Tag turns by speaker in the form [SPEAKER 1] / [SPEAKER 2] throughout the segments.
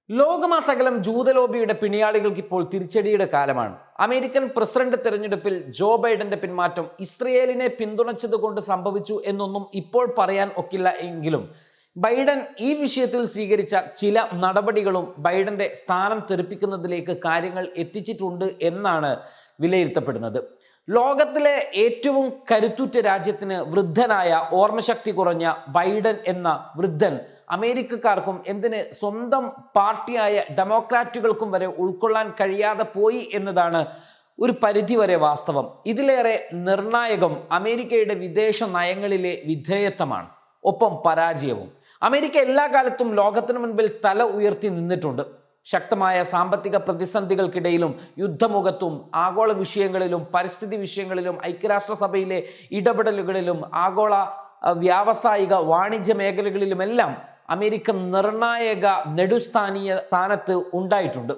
[SPEAKER 1] ലോകമാസകലം ജൂതലോബിയുടെ പിണിയാളികൾക്ക് ഇപ്പോൾ തിരിച്ചടിയുടെ കാലമാണ്. American president തെരഞ്ഞെടുപ്പിൽ ജോ ബൈഡന്റെ പിന്മാറ്റം ഇസ്രയേലിനെ പിന്തുണച്ചതുകൊണ്ട് സംഭവിച്ചു എന്നൊന്നും ഇപ്പോൾ പറയാൻ ഒക്കില്ല എങ്കിലും ബൈഡൻ ഈ വിഷയത്തിൽ സ്വീകരിച്ച ചില നടപടികളും ബൈഡന്റെ സ്ഥാനം തെറിപ്പിക്കുന്നതിലേക്ക് കാര്യങ്ങൾ എത്തിച്ചിട്ടുണ്ട് എന്നാണ് വിലയിരുത്തപ്പെടുന്നത്. ലോകത്തിലെ ഏറ്റവും കരുത്തുറ്റ രാജ്യത്തിന് വൃദ്ധനായ ഓർമ്മശക്തി കുറഞ്ഞ ബൈഡൻ എന്ന വൃദ്ധൻ അമേരിക്കക്കാർക്കും എന്തിന് സ്വന്തം പാർട്ടിയായ ഡെമോക്രാറ്റുകൾക്കും വരെ ഉൾക്കൊള്ളാൻ കഴിയാതെ പോയി എന്നതാണ് ഒരു പരിധിവരെ വാസ്തവം. ഇതിലേറെ നിർണായകം അമേരിക്കയുടെ വിദേശ നയങ്ങളിലെ വിധേയത്വമാണ്, ഒപ്പം പരാജയവും. അമേരിക്ക എല്ലാ കാലത്തും ലോകത്തിനു മുൻപിൽ തല ഉയർത്തി നിന്നിട്ടുണ്ട്. ശക്തമായ സാമ്പത്തിക പ്രതിസന്ധികൾക്കിടയിലും യുദ്ധമുഖത്തും ആഗോള വിഷയങ്ങളിലും പരിസ്ഥിതി വിഷയങ്ങളിലും ഐക്യരാഷ്ട്രസഭയിലെ ഇടപെടലുകളിലും ആഗോള വ്യാവസായിക വാണിജ്യ മേഖലകളിലുമെല്ലാം അമേരിക്ക നിർണായക നെടുസ്ഥാനീയ സ്ഥാനത്ത് ഉണ്ടായിട്ടുണ്ട്.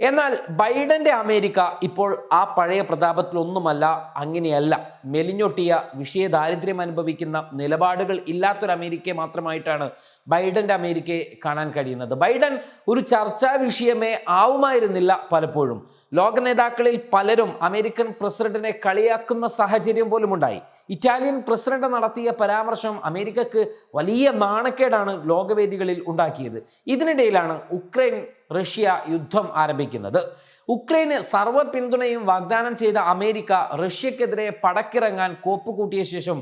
[SPEAKER 1] എന്നാൽ ബൈഡന്റെ അമേരിക്ക ഇപ്പോൾ ആ പഴയ പ്രതാപത്തിലൊന്നുമല്ല. അങ്ങനെയല്ല. മെലിഞ്ഞൊട്ടിയ വിഷയദാരിദ്ര്യം അനുഭവിക്കുന്ന നിലപാടുകൾ ഇല്ലാത്തൊരു അമേരിക്കയെ മാത്രമായിട്ടാണ് ബൈഡന്റെ അമേരിക്കയെ കാണാൻ കഴിയുന്നത്. ബൈഡൻ ഒരു ചർച്ചാ വിഷയമേ ആവുമായിരുന്നില്ല പലപ്പോഴും. ലോക നേതാക്കളിൽ പലരും അമേരിക്കൻ പ്രസിഡന്റിനെ കളിയാക്കുന്ന സാഹചര്യം പോലും ഉണ്ടായി. ഇറ്റാലിയൻ പ്രസിഡന്റ് നടത്തിയ പരാമർശം അമേരിക്കക്ക് വലിയ നാണക്കേടാണ് ലോകവേദികളിൽ ഉണ്ടാക്കിയത്. ഇതിനിടയിലാണ് ഉക്രൈൻ റഷ്യ യുദ്ധം ആരംഭിക്കുന്നത്. ഉക്രൈന് സർവ്വ പിന്തുണയും വാഗ്ദാനം ചെയ്ത അമേരിക്ക റഷ്യക്കെതിരെ പടക്കിറങ്ങാൻ കോപ്പുകൂട്ടിയ ശേഷം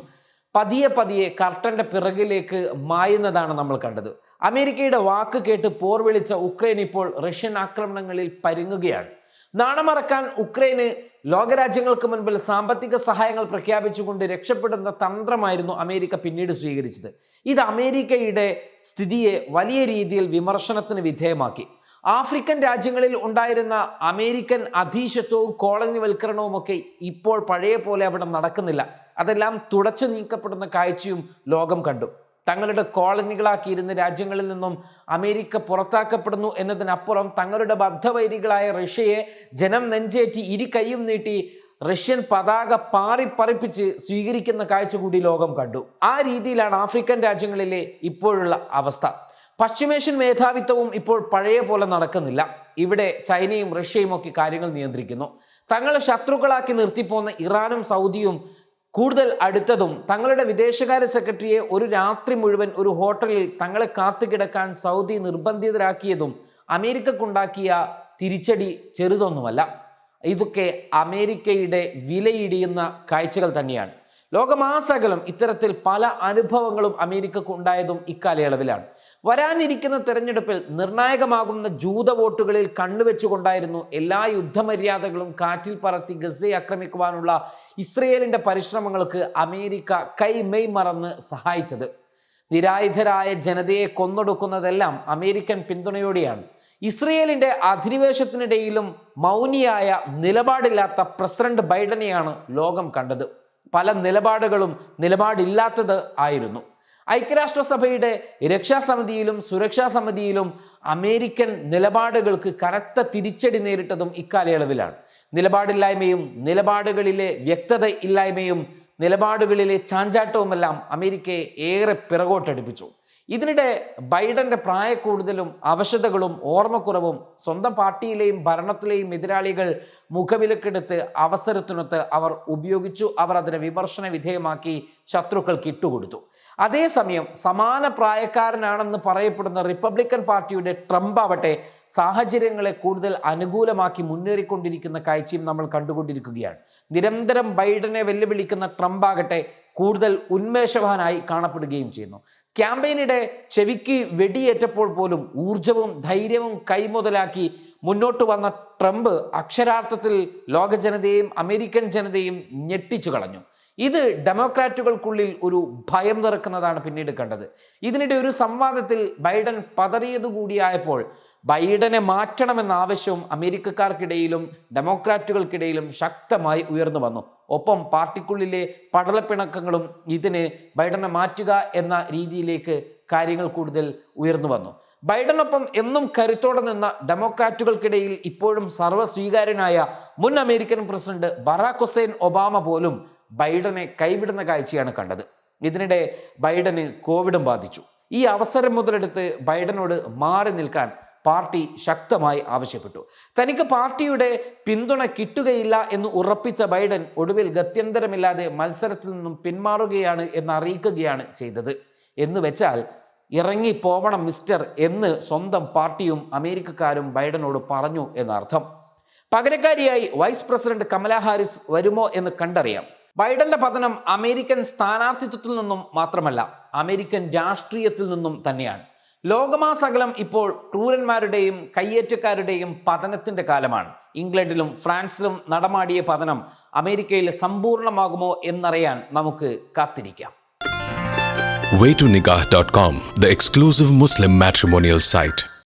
[SPEAKER 1] പതിയെ കർട്ടന്റെ പിറകിലേക്ക് മായുന്നതാണ് നമ്മൾ കണ്ടത്. അമേരിക്കയുടെ വാക്ക് കേട്ട് പോർ വിളിച്ച ഉക്രൈൻ ഇപ്പോൾ റഷ്യൻ ആക്രമണങ്ങളിൽ പരുങ്ങുകയാണ്. നാണമറക്കാൻ ഉക്രൈന് ലോകരാജ്യങ്ങൾക്ക് മുൻപിൽ സാമ്പത്തിക സഹായങ്ങൾ പ്രഖ്യാപിച്ചുകൊണ്ട് രക്ഷപ്പെടുന്ന തന്ത്രമായിരുന്നു അമേരിക്ക പിന്നീട് സ്വീകരിച്ചത്. ഇത് അമേരിക്കയുടെ സ്ഥിതിയെ വലിയ രീതിയിൽ വിമർശനത്തിന് വിധേയമാക്കി. ആഫ്രിക്കൻ രാജ്യങ്ങളിൽ ഉണ്ടായിരുന്ന അമേരിക്കൻ അധീശത്വവും കോളനിവൽക്കരണവും ഒക്കെ ഇപ്പോൾ പഴയ പോലെ അവിടെ നടക്കുന്നില്ല. അതെല്ലാം തുടച്ചു നീക്കപ്പെടുന്ന കാഴ്ചയും ലോകം കണ്ടു. തങ്ങളുടെ കോളനികളാക്കിയിരുന്ന രാജ്യങ്ങളിൽ നിന്നും അമേരിക്ക പുറത്താക്കപ്പെടുന്നു എന്നതിനപ്പുറം തങ്ങളുടെ ബദ്ധവൈരികളായ റഷ്യയെ ജനം നെഞ്ചേറ്റി ഇരു കൈയും നീട്ടി റഷ്യൻ പതാക പാറിപ്പറിപ്പിച്ച് സ്വീകരിക്കുന്ന കാഴ്ച കൂടി ലോകം കണ്ടു. ആ രീതിയിലാണ് ആഫ്രിക്കൻ രാജ്യങ്ങളിലെ ഇപ്പോഴുള്ള അവസ്ഥ. പശ്ചിമേഷ്യൻ മേധാവിത്വവും ഇപ്പോൾ പഴയ പോലെ നടക്കുന്നില്ല. ഇവിടെ ചൈനയും റഷ്യയും ഒക്കെ കാര്യങ്ങൾ നിയന്ത്രിക്കുന്നു. തങ്ങളെ ശത്രുക്കളാക്കി നിർത്തിപ്പോന്ന ഇറാനും സൗദിയും കൂടുതൽ അടുത്തതും തങ്ങളുടെ വിദേശകാര്യ സെക്രട്ടറിയെ ഒരു രാത്രി മുഴുവൻ ഒരു ഹോട്ടലിൽ തങ്ങളെ കാത്തുകിടക്കാൻ സൗദി നിർബന്ധിതരാക്കിയതും അമേരിക്കക്കുണ്ടാക്കിയ തിരിച്ചടി ചെറുതൊന്നുമല്ല. ഇതൊക്കെ അമേരിക്കയുടെ വിലയിടിയുന്ന കാഴ്ചകൾ തന്നെയാണ്. ലോകമാസകലം ഇത്തരത്തിൽ പല അനുഭവങ്ങളും അമേരിക്കക്ക് ഉണ്ടായതും ഇക്കാലയളവിലാണ്. വരാനിരിക്കുന്ന തെരഞ്ഞെടുപ്പിൽ നിർണായകമാകുന്ന ജൂത വോട്ടുകളിൽ കണ്ണുവെച്ചുകൊണ്ടായിരുന്നു എല്ലാ യുദ്ധമര്യാദകളും കാറ്റിൽ പറത്തി ഗസയെ ആക്രമിക്കുവാനുള്ള ഇസ്രയേലിന്റെ പരിശ്രമങ്ങൾക്ക് അമേരിക്ക കൈമെയ് മറന്ന് സഹായിച്ചത്. നിരായുധരായ ജനതയെ കൊന്നൊടുക്കുന്നതെല്ലാം അമേരിക്കൻ പിന്തുണയോടെയാണ്. ഇസ്രയേലിന്റെ അധിനിവേശത്തിനിടയിലും മൗനിയായ നിലപാടില്ലാത്ത പ്രസിഡന്റ് ബൈഡനെയാണ് ലോകം കണ്ടത്. പല നിലപാടുകളും നിലപാടില്ലാത്തത് ആയിരുന്നു. ഐക്യരാഷ്ട്രസഭയുടെ രക്ഷാസമിതിയിലും സുരക്ഷാ സമിതിയിലും അമേരിക്കൻ നിലപാടുകൾക്ക് കനത്ത തിരിച്ചടി നേരിട്ടതും ഇക്കാലയളവിലാണ്. നിലപാടില്ലായ്മയും നിലപാടുകളിലെ വ്യക്തത ഇല്ലായ്മയും നിലപാടുകളിലെ ചാഞ്ചാട്ടവുമെല്ലാം അമേരിക്കയെ ഏറെ പിറകോട്ടടിപ്പിച്ചു. ഇതിനിടെ ബൈഡന്റെ പ്രായക്കൂടുതലും അവശതകളും ഓർമ്മക്കുറവും സ്വന്തം പാർട്ടിയിലെയും ഭരണത്തിലെയും എതിരാളികൾ മുഖവിലക്കെടുത്ത് അവസരത്തിനൊത്ത് അവർ ഉപയോഗിച്ചു. അവർ അതിനെ വിമർശന വിധേയമാക്കി ശത്രുക്കൾക്ക് ഇട്ടുകൊടുത്തു. അതേസമയം സമാന പ്രായക്കാരനാണെന്ന് പറയപ്പെടുന്ന റിപ്പബ്ലിക്കൻ പാർട്ടിയുടെ ട്രംപ് ആവട്ടെ സാഹചര്യങ്ങളെ കൂടുതൽ അനുകൂലമാക്കി മുന്നേറിക്കൊണ്ടിരിക്കുന്ന കാഴ്ചയും നമ്മൾ കണ്ടുകൊണ്ടിരിക്കുകയാണ്. നിരന്തരം ബൈഡനെ വെല്ലുവിളിക്കുന്ന ട്രംപ് ആകട്ടെ കൂടുതൽ ഉന്മേഷവാനായി കാണപ്പെടുകയും ചെയ്യുന്നു. ക്യാമ്പയിനിടെ ചെവിക്ക് വെടിയേറ്റപ്പോൾ പോലും ഊർജവും ധൈര്യവും കൈമുതലാക്കി മുന്നോട്ട് വന്ന ട്രംപ് അക്ഷരാർത്ഥത്തിൽ ലോക ജനതയെയും അമേരിക്കൻ ജനതയും ഞെട്ടിച്ചു കളഞ്ഞു. ഇത് ഡെമോക്രാറ്റുകൾക്കുള്ളിൽ ഒരു ഭയം നിറക്കുന്നതാണ് പിന്നീട് കണ്ടത്. ഇതിനിടെ ഒരു സംവാദത്തിൽ ബൈഡൻ പതറിയതുകൂടിയായപ്പോൾ ബൈഡനെ മാറ്റണമെന്ന ആവശ്യവും അമേരിക്കക്കാർക്കിടയിലും ഡെമോക്രാറ്റുകൾക്കിടയിലും ശക്തമായി ഉയർന്നു വന്നു. ഒപ്പം പാർട്ടിക്കുള്ളിലെ പടലപ്പിണക്കങ്ങളും ഇതിന് ബൈഡനെ മാറ്റുക എന്ന രീതിയിലേക്ക് കാര്യങ്ങൾ കൂടുതൽ ഉയർന്നു വന്നു. ബൈഡനൊപ്പം എന്നും കരുത്തോടെ നിന്ന ഡെമോക്രാറ്റുകൾക്കിടയിൽ ഇപ്പോഴും സർവ്വസ്വീകാര്യനായ മുൻ American president Barack Hussein Obama പോലും ബൈഡനെ കൈവിടുന്ന കാഴ്ചയാണ് കണ്ടത്. ഇതിനിടെ ബൈഡന് കോവിഡും ബാധിച്ചു. ഈ അവസരം മുതലെടുത്ത് ബൈഡനോട് മാറി നിൽക്കാൻ പാർട്ടി ശക്തമായി ആവശ്യപ്പെട്ടു. തനിക്ക് പാർട്ടിയുടെ പിന്തുണ കിട്ടുകയില്ല എന്ന് ഉറപ്പിച്ച ബൈഡൻ ഒടുവിൽ ഗത്യന്തരമില്ലാതെ മത്സരത്തിൽ നിന്നും പിന്മാറുകയാണ് എന്ന് അറിയിക്കുകയാണ് ചെയ്തത്. എന്ന് വെച്ചാൽ ഇറങ്ങി പോവണം മിസ്റ്റർ എന്ന് സ്വന്തം പാർട്ടിയും അമേരിക്കക്കാരും ബൈഡനോട് പറഞ്ഞു എന്നർത്ഥം. പകരക്കാരിയായി വൈസ് പ്രസിഡന്റ് കമലാ ഹാരിസ് വരുമോ എന്ന് കണ്ടറിയാം. ബൈഡന്റെ പതനം അമേരിക്കൻ സ്ഥാനാർത്ഥിത്വത്തിൽ നിന്നും മാത്രമല്ല, അമേരിക്കൻ രാഷ്ട്രീയത്തിൽ നിന്നും തന്നെയാണ്. ലോകമാസകലം ഇപ്പോൾ ക്രൂരന്മാരുടെയും കയ്യേറ്റക്കാരുടെയും പതനത്തിന്റെ കാലമാണ്. ഇംഗ്ലണ്ടിലും ഫ്രാൻസിലും നടമാടിയ പതനം അമേരിക്കയിൽ സമ്പൂർണ്ണമാകുമോ എന്നറിയാൻ നമുക്ക് കാത്തിരിക്കാം.
[SPEAKER 2] Waytonikah.com, the exclusive Muslim matrimonial site.